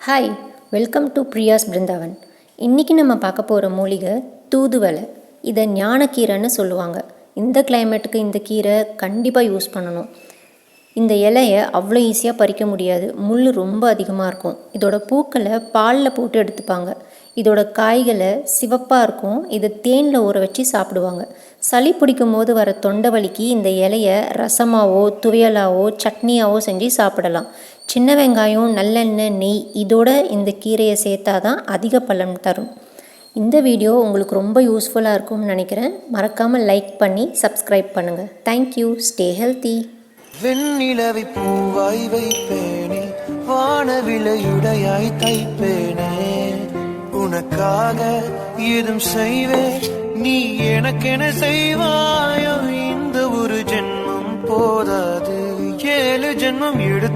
Hi, welcome to பிரியாஸ் பிருந்தாவன். இன்றைக்கி நம்ம பார்க்க போகிற மூலிகை தூதுவளை. இதை ஞானக்கீரைன்னு சொல்லுவாங்க. இந்த கிளைமேட்டுக்கு இந்த கீரை கண்டிப்பாக யூஸ் பண்ணணும். இந்த இலையை அவ்வளோ ஈஸியாக பறிக்க முடியாது, முள் ரொம்ப அதிகமாக இருக்கும். இதோட பூக்களை பாலில் போட்டு எடுத்துப்பாங்க. இதோட காய்களை சிவப்பாக இருக்கும். இதை தேனில் ஊற வச்சு சாப்பிடுவாங்க. சளி பிடிக்கும் போது வர தொண்டை வலிக்கு இந்த இலையை ரசமாவோ துவையலாவோ சட்னியாவோ செஞ்சு சாப்பிடலாம். சின்ன வெங்காயம், நல்லெண்ணெய், நெய் இதோட இந்த கீரையை சேர்த்தா தான் அதிக பலன் தரும். இந்த வீடியோ உங்களுக்கு ரொம்ப யூஸ்ஃபுல்லாக இருக்கும்னு நினைக்கிறேன். மறக்காமல் லைக் பண்ணி சப்ஸ்கிரைப் பண்ணுங்கள். தேங்க்யூ. Stay healthy. வெண்ணிலவை பூவாய் வைப்பேனே, வானவிலையுடையாய் தைப்பேனே, உனக்காக ஏதும் செய்வேன், நீ எனக்கென செய்வாயோ. இந்த ஒரு ஜென்மம் போதாது, 7 ஜென்மம் எடுத்து